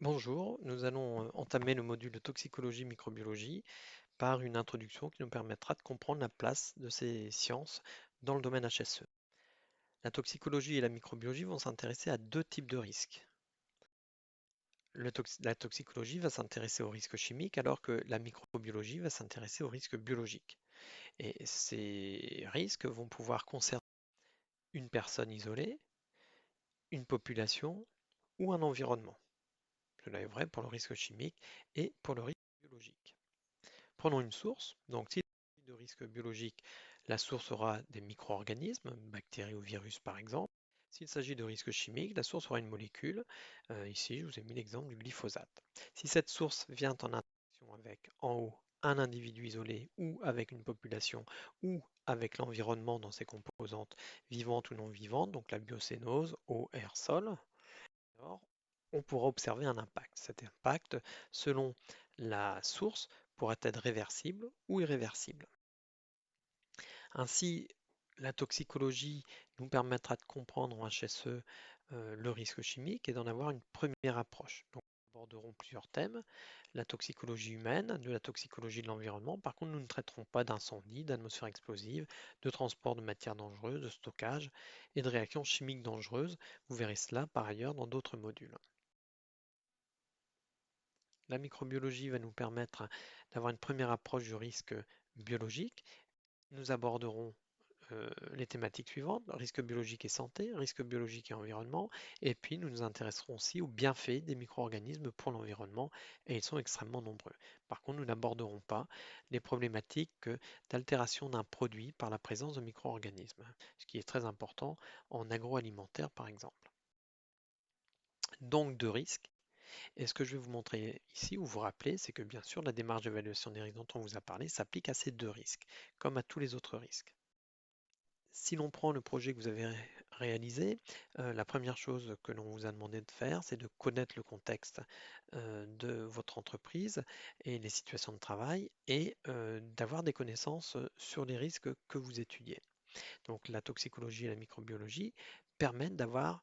Bonjour, nous allons entamer le module de toxicologie microbiologie par une introduction qui nous permettra de comprendre la place de ces sciences dans le domaine HSE. La toxicologie et la microbiologie vont s'intéresser à deux types de risques. La toxicologie va s'intéresser aux risques chimiques alors que la microbiologie va s'intéresser aux risques biologiques. Et ces risques vont pouvoir concerner une personne isolée, une population ou un environnement. Cela est vrai pour le risque chimique et pour le risque biologique. Prenons une source. Donc, s'il s'agit de risque biologique, la source aura des micro-organismes, bactéries ou virus par exemple. S'il s'agit de risque chimique, la source aura une molécule. Ici, je vous ai mis l'exemple du glyphosate. Si cette source vient en interaction avec, en haut, un individu isolé ou avec une population ou avec l'environnement dans ses composantes vivantes ou non vivantes, donc la biocénose, eau, air, sol, alors on pourra observer un impact. Cet impact, selon la source, pourrait être réversible ou irréversible. Ainsi, la toxicologie nous permettra de comprendre en HSE le risque chimique et d'en avoir une première approche. Donc, nous aborderons plusieurs thèmes, la toxicologie humaine, de la toxicologie de l'environnement. Par contre, nous ne traiterons pas d'incendie, d'atmosphère explosive, de transport de matières dangereuses, de stockage et de réactions chimiques dangereuses. Vous verrez cela par ailleurs dans d'autres modules. La microbiologie va nous permettre d'avoir une première approche du risque biologique. Nous aborderons les thématiques suivantes, risque biologique et santé, risque biologique et environnement, et puis nous nous intéresserons aussi aux bienfaits des micro-organismes pour l'environnement, et ils sont extrêmement nombreux. Par contre, nous n'aborderons pas les problématiques d'altération d'un produit par la présence de micro-organismes, ce qui est très important en agroalimentaire par exemple. Donc de risques. Et ce que je vais vous montrer ici, ou vous rappeler, c'est que bien sûr, la démarche d'évaluation des risques dont on vous a parlé s'applique à ces deux risques, comme à tous les autres risques. Si l'on prend le projet que vous avez réalisé, la première chose que l'on vous a demandé de faire, c'est de connaître le contexte de votre entreprise et les situations de travail et d'avoir des connaissances sur les risques que vous étudiez. Donc la toxicologie et la microbiologie permettent d'avoir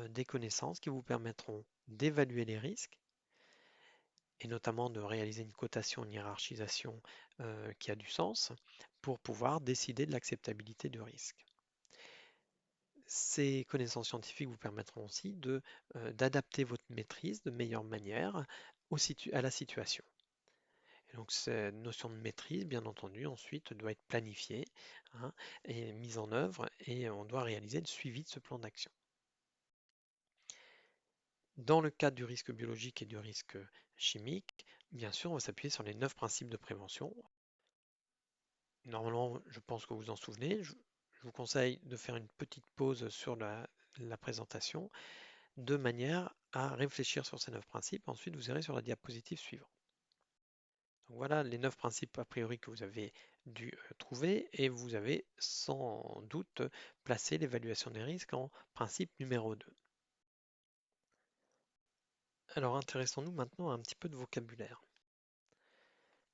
des connaissances qui vous permettront d'évaluer les risques et notamment de réaliser une cotation, une hiérarchisation qui a du sens pour pouvoir décider de l'acceptabilité du risque. Ces connaissances scientifiques vous permettront aussi d'adapter votre maîtrise de meilleure manière à la situation. Et donc cette notion de maîtrise, bien entendu, ensuite doit être planifiée, hein, et mise en œuvre et on doit réaliser le suivi de ce plan d'action. Dans le cadre du risque biologique et du risque chimique, bien sûr, on va s'appuyer sur les 9 principes de prévention. Normalement, je pense que vous vous en souvenez. Je vous conseille de faire une petite pause sur la présentation de manière à réfléchir sur ces 9 principes. Ensuite, vous irez sur la diapositive suivante. Donc voilà les 9 principes a priori que vous avez dû trouver et vous avez sans doute placé l'évaluation des risques en principe numéro 2. Alors intéressons-nous maintenant à un petit peu de vocabulaire.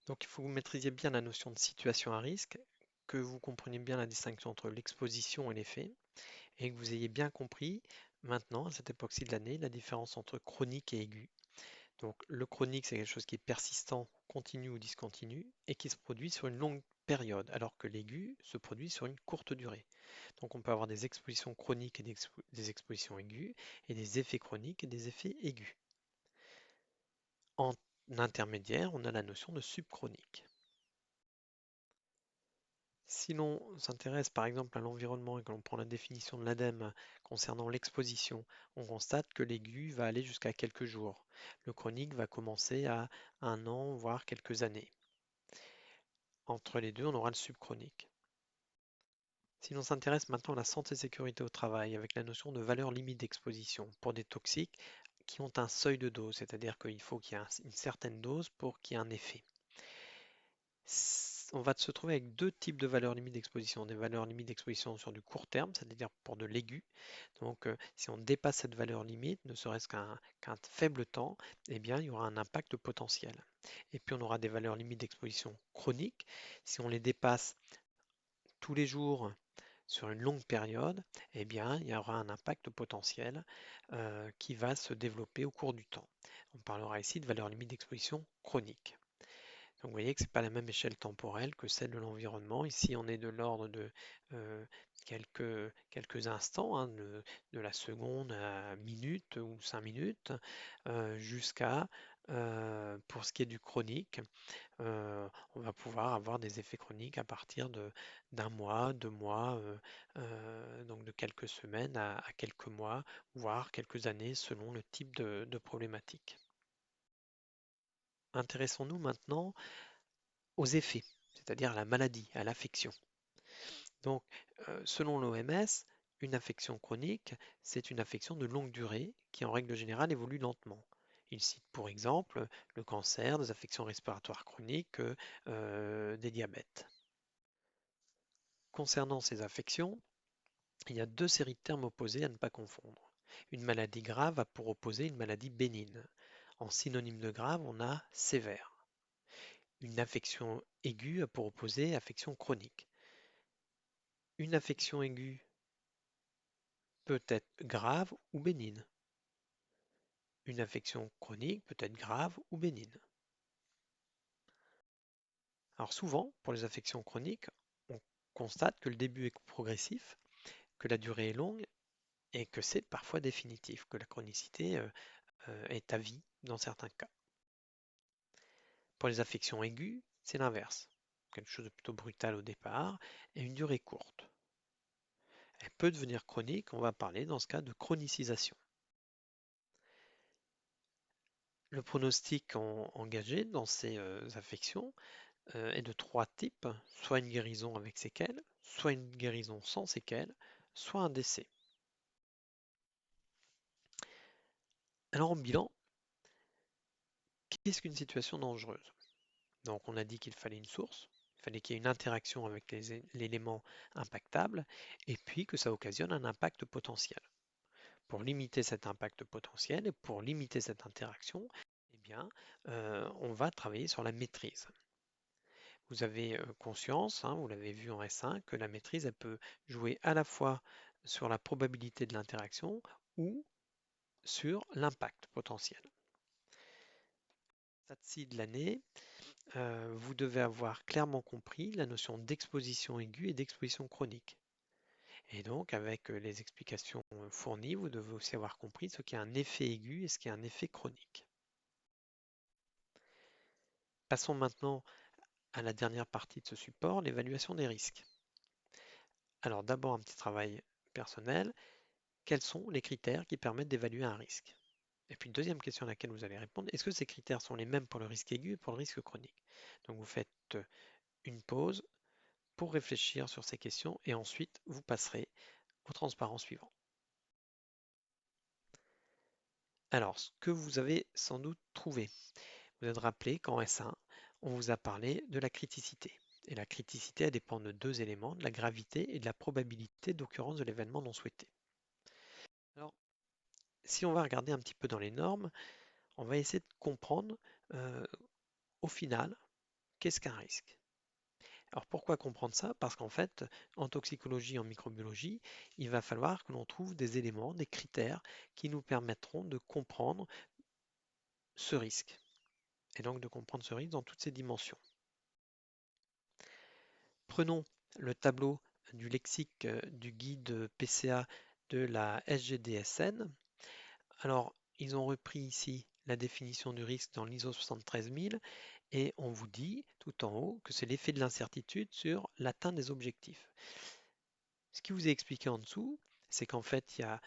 Donc il faut que vous maîtrisiez bien la notion de situation à risque, que vous compreniez bien la distinction entre l'exposition et l'effet, et que vous ayez bien compris maintenant, à cette époque-ci de l'année, la différence entre chronique et aigu. Donc le chronique, c'est quelque chose qui est persistant, continu ou discontinu, et qui se produit sur une longue période, alors que l'aigu se produit sur une courte durée. Donc on peut avoir des expositions chroniques et des expositions aiguës, et des effets chroniques et des effets aigus. En intermédiaire, on a la notion de subchronique. Si l'on s'intéresse par exemple à l'environnement et que l'on prend la définition de l'ADEME concernant l'exposition, on constate que l'aigu va aller jusqu'à quelques jours. Le chronique va commencer à un an, voire quelques années. Entre les deux, on aura le subchronique. Si l'on s'intéresse maintenant à la santé et sécurité au travail avec la notion de valeur limite d'exposition pour des toxiques qui ont un seuil de dose, c'est-à-dire qu'il faut qu'il y ait une certaine dose pour qu'il y ait un effet. On va se trouver avec deux types de valeurs limites d'exposition. Des valeurs limites d'exposition sur du court terme, c'est-à-dire pour de l'aigu. Donc si on dépasse cette valeur limite, ne serait-ce qu'un faible temps, eh bien, il y aura un impact potentiel. Et puis on aura des valeurs limites d'exposition chroniques. Si on les dépasse tous les jours sur une longue période, eh bien, il y aura un impact potentiel qui va se développer au cours du temps. On parlera ici de valeur limite d'exposition chronique. Donc vous voyez que ce n'est pas la même échelle temporelle que celle de l'environnement. Ici, on est de l'ordre de euh, quelques instants, hein, de la seconde à minute ou 5 minutes, jusqu'à, pour ce qui est du chronique, on va pouvoir avoir des effets chroniques à partir d'un mois, 2 mois, donc de quelques semaines à quelques mois, voire quelques années selon le type de problématique. Intéressons-nous maintenant aux effets, c'est-à-dire à la maladie, à l'affection. Donc, selon l'OMS, une affection chronique, c'est une affection de longue durée qui, en règle générale, évolue lentement. Il cite pour exemple le cancer, des affections respiratoires chroniques, des diabètes. Concernant ces affections, il y a deux séries de termes opposés à ne pas confondre. Une maladie grave a pour opposé une maladie bénigne. En synonyme de grave, on a sévère. Une affection aiguë a pour opposé affection chronique. Une affection aiguë peut être grave ou bénigne. Une affection chronique peut être grave ou bénigne. Alors souvent, pour les affections chroniques, on constate que le début est progressif, que la durée est longue et que c'est parfois définitif, que la chronicité est à vie dans certains cas. Pour les affections aiguës, c'est l'inverse. Quelque chose de plutôt brutal au départ et une durée courte. Elle peut devenir chronique, on va parler dans ce cas de chronicisation. Le pronostic engagé dans ces affections est de trois types, soit une guérison avec séquelles, soit une guérison sans séquelles, soit un décès. Alors en bilan, qu'est-ce qu'une situation dangereuse? Donc on a dit qu'il fallait une source, il fallait qu'il y ait une interaction avec l'élément impactable, et puis que ça occasionne un impact potentiel. Pour limiter cet impact potentiel et pour limiter cette interaction, eh bien, on va travailler sur la maîtrise. Vous avez conscience, hein, vous l'avez vu en S1, que la maîtrise, elle peut jouer à la fois sur la probabilité de l'interaction ou sur l'impact potentiel. À ce stade de l'année, vous devez avoir clairement compris la notion d'exposition aiguë et d'exposition chronique. Et donc, avec les explications fournies, vous devez aussi avoir compris ce qu'est un effet aigu et ce qu'est un effet chronique. Passons maintenant à la dernière partie de ce support, l'évaluation des risques. Alors d'abord un petit travail personnel. Quels sont les critères qui permettent d'évaluer un risque? Et puis, deuxième question à laquelle vous allez répondre, est-ce que ces critères sont les mêmes pour le risque aigu et pour le risque chronique? Donc, vous faites une pause pour réfléchir sur ces questions et ensuite, vous passerez au transparent suivant. Alors, ce que vous avez sans doute trouvé, vous êtes rappelé qu'en S1, on vous a parlé de la criticité. Et la criticité, elle dépend de deux éléments, de la gravité et de la probabilité d'occurrence de l'événement non souhaité. Alors, si on va regarder un petit peu dans les normes, on va essayer de comprendre au final, qu'est-ce qu'un risque? Alors pourquoi comprendre ça? Parce qu'en fait, en toxicologie, en microbiologie, il va falloir que l'on trouve des éléments, des critères qui nous permettront de comprendre ce risque. Et donc de comprendre ce risque dans toutes ses dimensions. Prenons le tableau du lexique du guide PCA de la SGDSN. Alors, ils ont repris ici la définition du risque dans l'ISO 73000 et on vous dit tout en haut que c'est l'effet de l'incertitude sur l'atteinte des objectifs. Ce qui vous est expliqué en dessous, c'est qu'en fait, il y a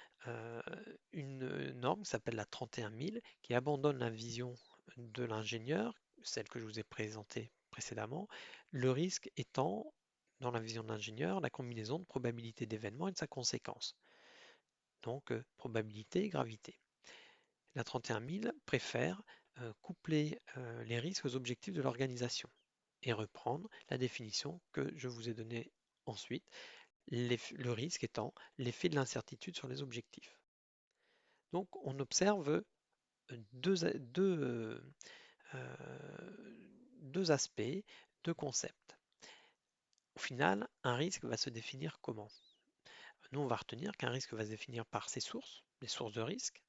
une norme qui s'appelle la 31000 qui abandonne la vision de l'ingénieur, celle que je vous ai présentée précédemment, le risque étant, dans la vision de l'ingénieur, la combinaison de probabilité d'événement et de sa conséquence. Donc, probabilité et gravité. La 31000 préfère coupler les risques aux objectifs de l'organisation et reprendre la définition que je vous ai donnée ensuite, le risque étant l'effet de l'incertitude sur les objectifs. Donc on observe deux aspects, deux concepts. Au final, un risque va se définir comment? nous on va retenir qu'un risque va se définir par ses sources, les sources de risque,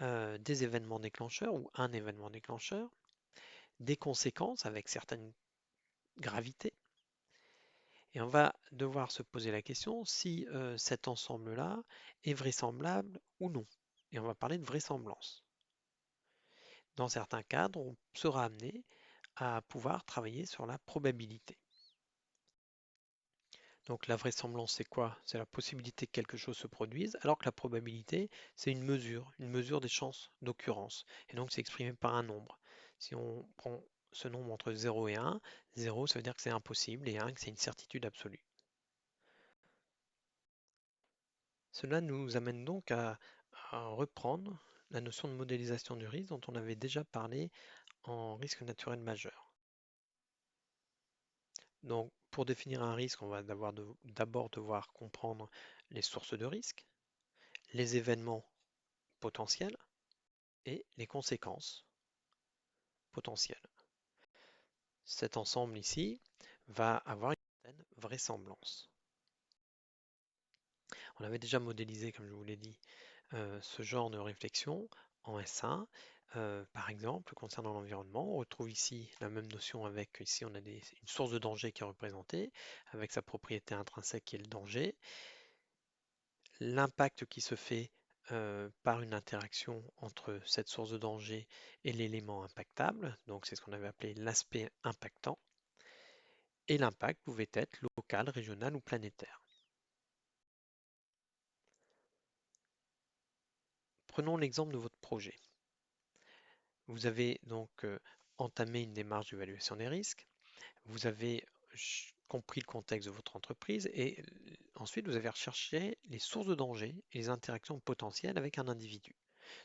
des événements déclencheurs ou un événement déclencheur, des conséquences avec certaines gravités, et on va devoir se poser la question si cet ensemble-là est vraisemblable ou non. Et on va parler de vraisemblance. Dans certains cadres, on sera amené à pouvoir travailler sur la probabilité. Donc la vraisemblance, c'est quoi? C'est la possibilité que quelque chose se produise, alors que la probabilité, c'est une mesure des chances d'occurrence. Et donc c'est exprimé par un nombre. Si on prend ce nombre entre 0 et 1, 0 ça veut dire que c'est impossible et 1 que c'est une certitude absolue. Cela nous amène donc à reprendre la notion de modélisation du risque dont on avait déjà parlé en risque naturel majeur. Donc, pour définir un risque, on va d'abord devoir comprendre les sources de risque, les événements potentiels et les conséquences potentielles. Cet ensemble ici va avoir une certaine vraisemblance. On avait déjà modélisé, comme je vous l'ai dit, ce genre de réflexion en S1. Par exemple, concernant l'environnement, on retrouve ici la même notion avec, ici on a une source de danger qui est représentée, avec sa propriété intrinsèque qui est le danger. L'impact qui se fait par une interaction entre cette source de danger et l'élément impactable, donc c'est ce qu'on avait appelé l'aspect impactant, et l'impact pouvait être local, régional ou planétaire. Prenons l'exemple de votre projet. Vous avez donc entamé une démarche d'évaluation des risques, vous avez compris le contexte de votre entreprise et ensuite vous avez recherché les sources de danger et les interactions potentielles avec un individu.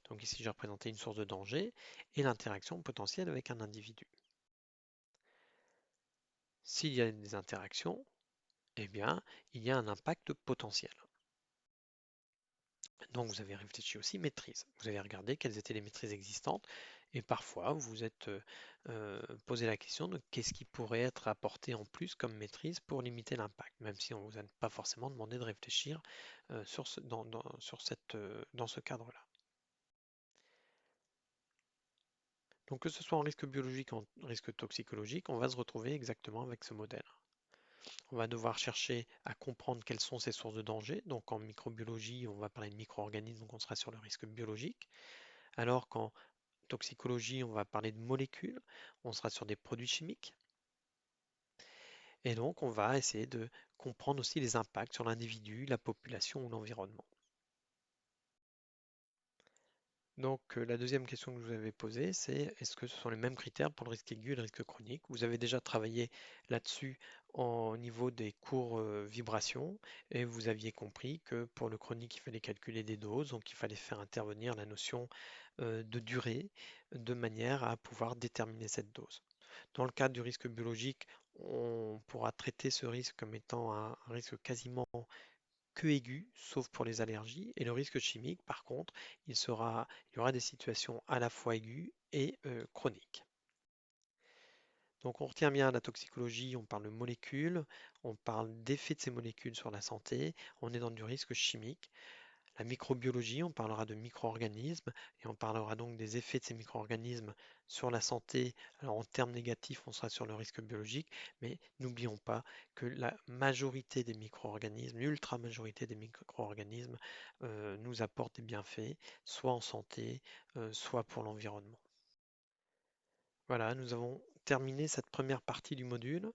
Donc ici j'ai représenté une source de danger et l'interaction potentielle avec un individu. S'il y a des interactions, eh bien il y a un impact potentiel. Donc vous avez réfléchi aussi maîtrise. Vous avez regardé quelles étaient les maîtrises existantes et parfois vous vous êtes posé la question de qu'est-ce qui pourrait être apporté en plus comme maîtrise pour limiter l'impact, même si on ne vous a pas forcément demandé de réfléchir dans ce cadre-là. Donc que ce soit en risque biologique ou en risque toxicologique, on va se retrouver exactement avec ce modèle. On va devoir chercher à comprendre quelles sont ces sources de danger. Donc en microbiologie, on va parler de micro-organismes, donc on sera sur le risque biologique. Alors qu'en toxicologie, on va parler de molécules, on sera sur des produits chimiques. Et donc on va essayer de comprendre aussi les impacts sur l'individu, la population ou l'environnement. Donc la deuxième question que je vous avais posée, c'est est-ce que ce sont les mêmes critères pour le risque aigu et le risque chronique? Vous avez déjà travaillé là-dessus au niveau des cours vibration et vous aviez compris que pour le chronique, il fallait calculer des doses, donc il fallait faire intervenir la notion de durée de manière à pouvoir déterminer cette dose. Dans le cadre du risque biologique, on pourra traiter ce risque comme étant un risque quasiment que aigu, sauf pour les allergies. Et le risque chimique, par contre, il y aura des situations à la fois aiguës et chroniques. Donc on retient bien la toxicologie, on parle de molécules, on parle d'effets de ces molécules sur la santé, on est dans du risque chimique. La microbiologie, on parlera de micro-organismes et on parlera donc des effets de ces micro-organismes sur la santé. Alors en termes négatifs, on sera sur le risque biologique, mais n'oublions pas que la majorité des micro-organismes, l'ultra majorité des micro-organismes nous apportent des bienfaits, soit en santé, soit pour l'environnement. Voilà, nous avons terminé cette première partie du module.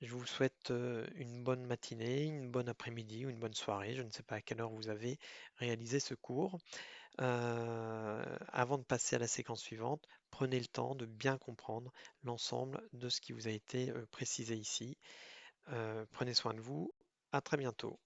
Je vous souhaite une bonne matinée, une bonne après-midi ou une bonne soirée. Je ne sais pas à quelle heure vous avez réalisé ce cours. Avant de passer à la séquence suivante, prenez le temps de bien comprendre l'ensemble de ce qui vous a été précisé ici. Prenez soin de vous. À très bientôt.